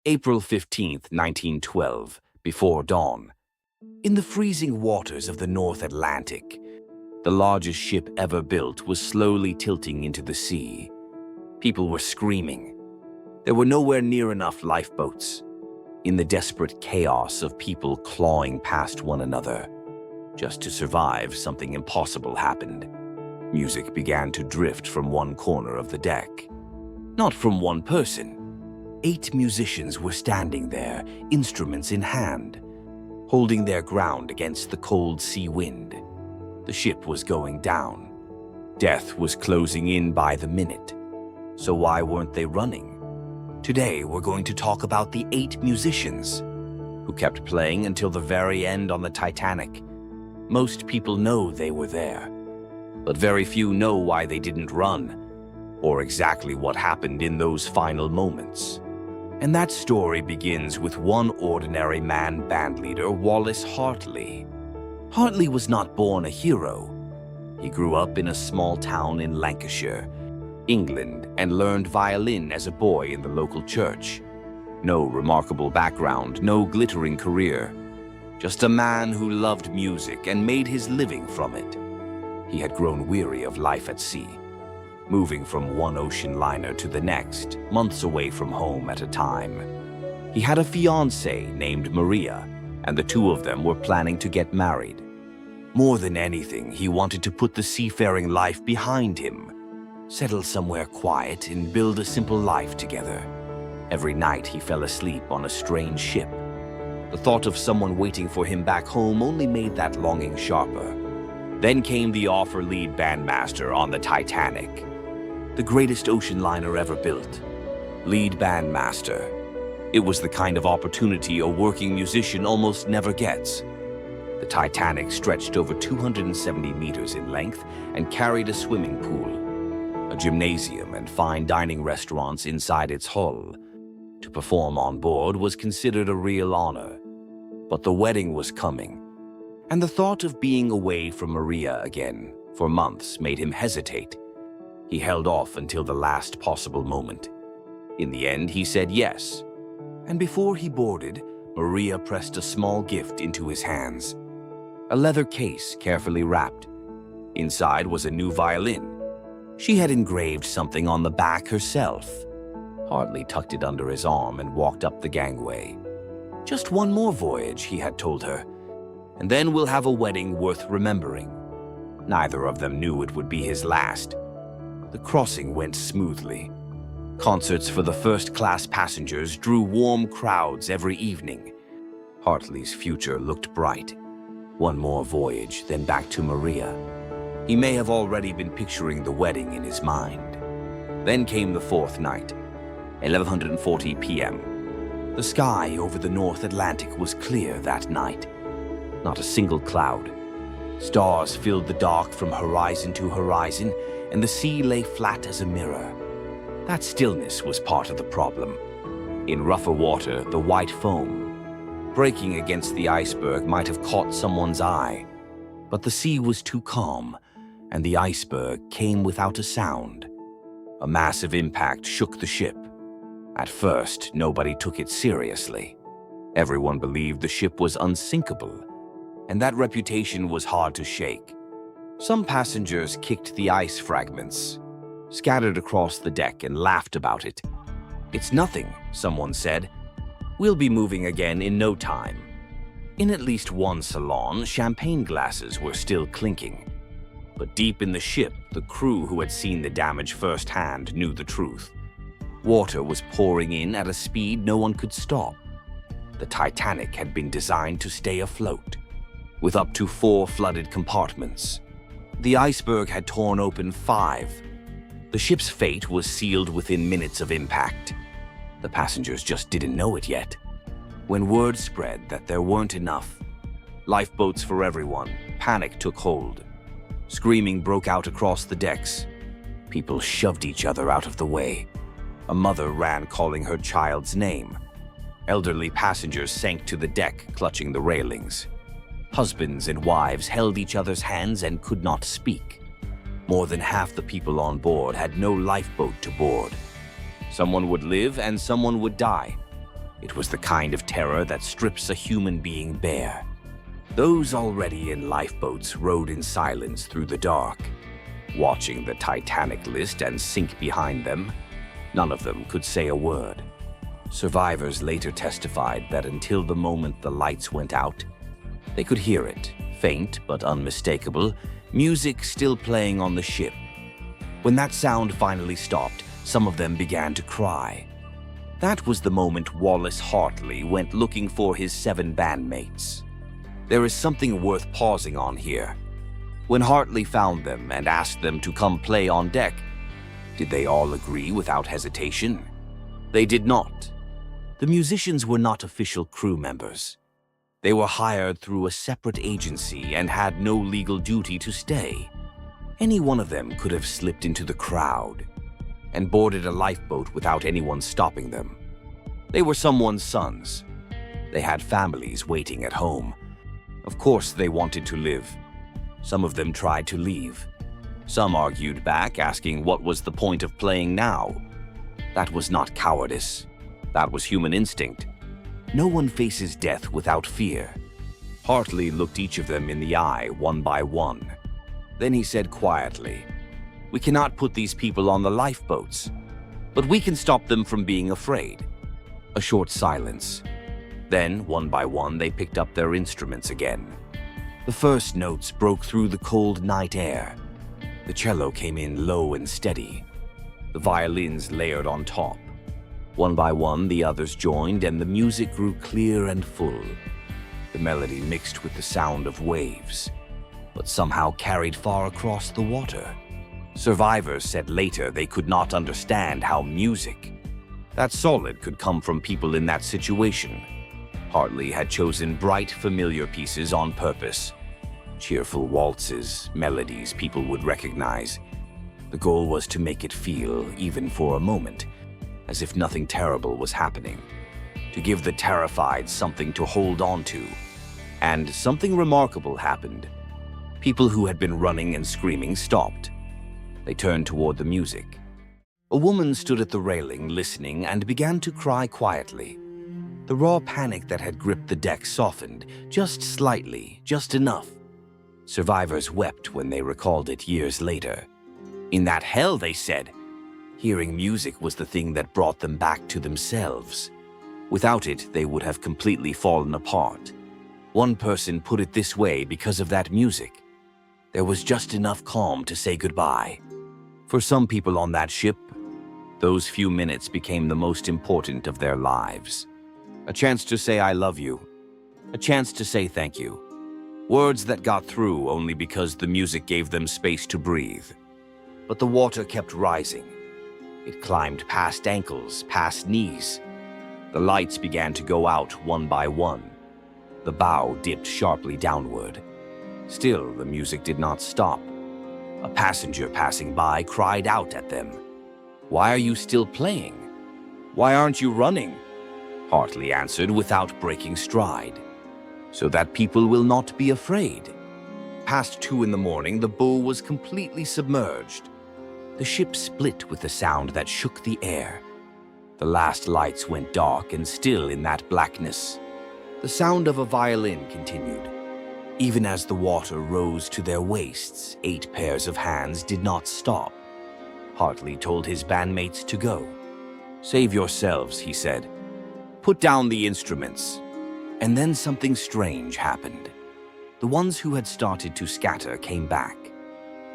April 15th, 1912, before dawn. In the freezing waters of the North Atlantic, the largest ship ever built was slowly tilting into the sea. People were screaming. There were nowhere near enough lifeboats. In the desperate chaos of people clawing past one another, just to survive, something impossible happened. Music began to drift from one corner of the deck. Not from one person. 8 musicians were standing there, instruments in hand, holding their ground against the cold sea wind. The ship was going down. Death was closing in by the minute. So why weren't they running? Today we're going to talk about the 8 musicians who kept playing until the very end on the Titanic. Most people know they were there, but very few know why they didn't run, or exactly what happened in those final moments. And that story begins with one ordinary man bandleader, Wallace Hartley. Hartley was not born a hero. He grew up in a small town in Lancashire, England, and learned violin as a boy in the local church. No remarkable background, no glittering career. Just a man who loved music and made his living from it. He had grown weary of life at sea, moving from one ocean liner to the next, months away from home at a time. He had a fiancée named Maria, and the two of them were planning to get married. More than anything, he wanted to put the seafaring life behind him, settle somewhere quiet and build a simple life together. Every night he fell asleep on a strange ship. The thought of someone waiting for him back home only made that longing sharper. Then came the offer lead bandmaster on the Titanic, the greatest ocean liner ever built. Lead bandmaster. It was the kind of opportunity a working musician almost never gets. The Titanic stretched over 270 meters in length and carried a swimming pool, a gymnasium, and fine dining restaurants inside its hull. To perform on board was considered a real honor. But the wedding was coming, and the thought of being away from Maria again for months made him hesitate. He held off until the last possible moment. In the end, he said yes. And before he boarded, Maria pressed a small gift into his hands. A leather case carefully wrapped. Inside was a new violin. She had engraved something on the back herself. Hartley tucked it under his arm and walked up the gangway. Just one more voyage, he had told her, and then we'll have a wedding worth remembering. Neither of them knew it would be his last. The crossing went smoothly. Concerts for the first-class passengers drew warm crowds every evening. Hartley's future looked bright. One more voyage, then back to Maria. He may have already been picturing the wedding in his mind. Then came the 4th night, 11:40 p.m. The sky over the North Atlantic was clear that night. Not a single cloud. Stars filled the dark from horizon to horizon, and the sea lay flat as a mirror. That stillness was part of the problem. In rougher water, the white foam, breaking against the iceberg, might have caught someone's eye. But the sea was too calm, and the iceberg came without a sound. A massive impact shook the ship. At first, nobody took it seriously. Everyone believed the ship was unsinkable, and that reputation was hard to shake. Some passengers kicked the ice fragments, scattered across the deck, and laughed about it. "It's nothing," someone said. "We'll be moving again in no time." In at least one salon, champagne glasses were still clinking. But deep in the ship, the crew who had seen the damage firsthand knew the truth. Water was pouring in at a speed no one could stop. The Titanic had been designed to stay afloat, with up to 4 flooded compartments. The iceberg had torn open 5. The ship's fate was sealed within minutes of impact. The passengers just didn't know it yet. When word spread that there weren't enough lifeboats for everyone, panic took hold. Screaming broke out across the decks. People shoved each other out of the way. A mother ran calling her child's name. Elderly passengers sank to the deck, clutching the railings. Husbands and wives held each other's hands and could not speak. More than half the people on board had no lifeboat to board. Someone would live and someone would die. It was the kind of terror that strips a human being bare. Those already in lifeboats rowed in silence through the dark, watching the Titanic list and sink behind them. None of them could say a word. Survivors later testified that until the moment the lights went out, they could hear it, faint but unmistakable, music still playing on the ship. When that sound finally stopped, some of them began to cry. That was the moment Wallace Hartley went looking for his 7 bandmates. There is something worth pausing on here. When Hartley found them and asked them to come play on deck, did they all agree without hesitation? They did not. The musicians were not official crew members. They were hired through a separate agency and had no legal duty to stay. Any one of them could have slipped into the crowd and boarded a lifeboat without anyone stopping them. They were someone's sons. They had families waiting at home. Of course they wanted to live. Some of them tried to leave. Some argued back, asking what was the point of playing now. That was not cowardice. That was human instinct. No one faces death without fear. Hartley looked each of them in the eye, one by one. Then he said quietly, "We cannot put these people on the lifeboats, but we can stop them from being afraid." A short silence. Then, one by one, they picked up their instruments again. The first notes broke through the cold night air. The cello came in low and steady. The violins layered on top. One by one, the others joined, and the music grew clear and full. The melody mixed with the sound of waves, but somehow carried far across the water. Survivors said later they could not understand how music that solid could come from people in that situation. Hartley had chosen bright, familiar pieces on purpose. Cheerful waltzes, melodies people would recognize. The goal was to make it feel, even for a moment, as if nothing terrible was happening. To give the terrified something to hold on to. And something remarkable happened. People who had been running and screaming stopped. They turned toward the music. A woman stood at the railing listening and began to cry quietly. The raw panic that had gripped the deck softened, just slightly, just enough. Survivors wept when they recalled it years later. In that hell, they said, hearing music was the thing that brought them back to themselves. Without it, they would have completely fallen apart. One person put it this way because of that music. There was just enough calm to say goodbye. For some people on that ship, those few minutes became the most important of their lives. A chance to say I love you. A chance to say thank you. Words that got through only because the music gave them space to breathe. But the water kept rising. It climbed past ankles, past knees. The lights began to go out one by one. The bow dipped sharply downward. Still, the music did not stop. A passenger passing by cried out at them. "Why are you still playing? Why aren't you running?" Hartley answered without breaking stride. "So that people will not be afraid." Past 2 in the morning, the bow was completely submerged. The ship split with a sound that shook the air. The last lights went dark, and still in that blackness, the sound of a violin continued. Even as the water rose to their waists, 8 pairs of hands did not stop. Hartley told his bandmates to go. "Save yourselves," he said. "Put down the instruments." And then something strange happened. The ones who had started to scatter came back.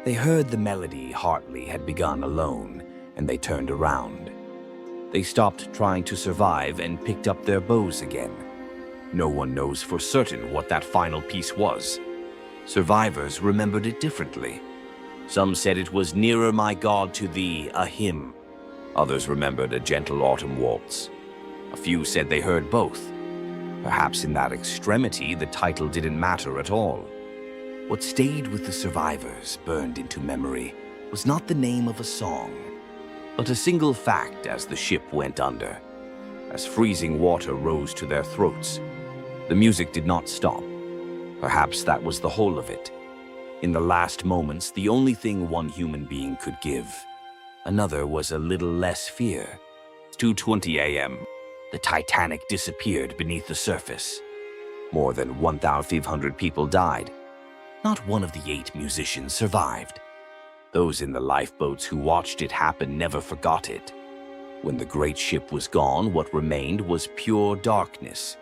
They heard the melody Hartley had begun alone, and they turned around. They stopped trying to survive and picked up their bows again. No one knows for certain what that final piece was. Survivors remembered it differently. Some said it was "Nearer My God to Thee," a hymn. Others remembered a gentle autumn waltz. A few said they heard both. Perhaps in that extremity, the title didn't matter at all. What stayed with the survivors, burned into memory, was not the name of a song, but a single fact as the ship went under. As freezing water rose to their throats, the music did not stop. Perhaps that was the whole of it. In the last moments, the only thing one human being could give. Another was a little less fear. 2:20 a.m. The Titanic disappeared beneath the surface. More than 1,500 people died. Not one of the 8 musicians survived. Those in the lifeboats who watched it happen never forgot it. When the great ship was gone, what remained was pure darkness,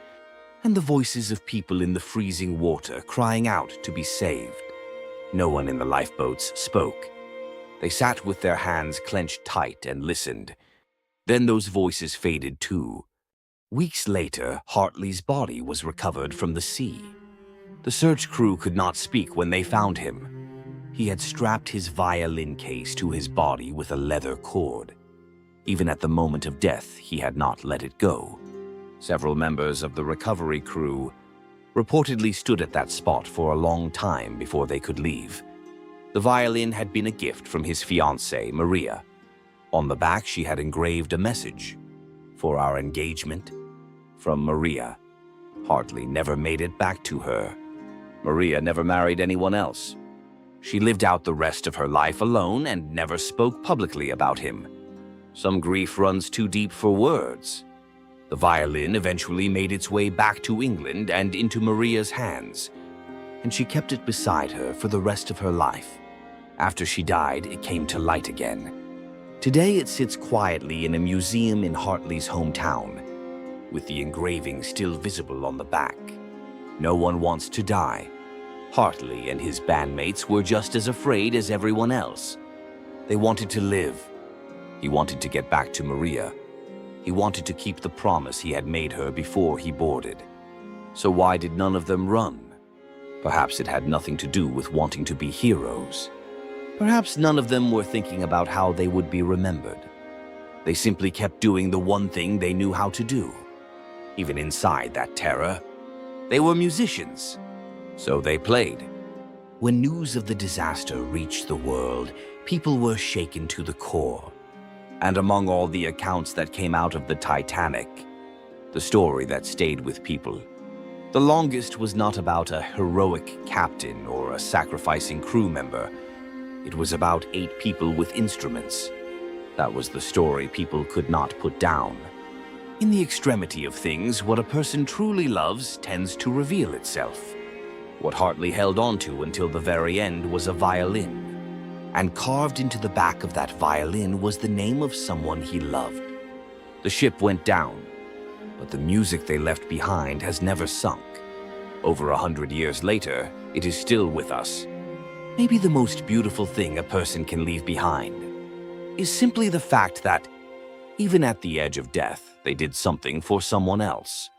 and the voices of people in the freezing water crying out to be saved. No one in the lifeboats spoke. They sat with their hands clenched tight and listened. Then those voices faded too. Weeks later, Hartley's body was recovered from the sea. The search crew could not speak when they found him. He had strapped his violin case to his body with a leather cord. Even at the moment of death, he had not let it go. Several members of the recovery crew reportedly stood at that spot for a long time before they could leave. The violin had been a gift from his fiancée, Maria. On the back, she had engraved a message. For our engagement, from Maria. Hartley never made it back to her. Maria never married anyone else. She lived out the rest of her life alone and never spoke publicly about him. Some grief runs too deep for words. The violin eventually made its way back to England and into Maria's hands, and she kept it beside her for the rest of her life. After she died, it came to light again. Today it sits quietly in a museum in Hartley's hometown, with the engraving still visible on the back. No one wants to die. Hartley and his bandmates were just as afraid as everyone else. They wanted to live. He wanted to get back to Maria. He wanted to keep the promise he had made her before he boarded. So why did none of them run? Perhaps it had nothing to do with wanting to be heroes. Perhaps none of them were thinking about how they would be remembered. They simply kept doing the one thing they knew how to do. Even inside that terror, they were musicians. So they played. When news of the disaster reached the world, people were shaken to the core. And among all the accounts that came out of the Titanic, the story that stayed with people, the longest was not about a heroic captain or a sacrificing crew member. It was about 8 people with instruments. That was the story people could not put down. In the extremity of things, what a person truly loves tends to reveal itself. What Hartley held on to until the very end was a violin, and carved into the back of that violin was the name of someone he loved. The ship went down, but the music they left behind has never sunk. Over 100 years later, it is still with us. Maybe the most beautiful thing a person can leave behind is simply the fact that, even at the edge of death, they did something for someone else.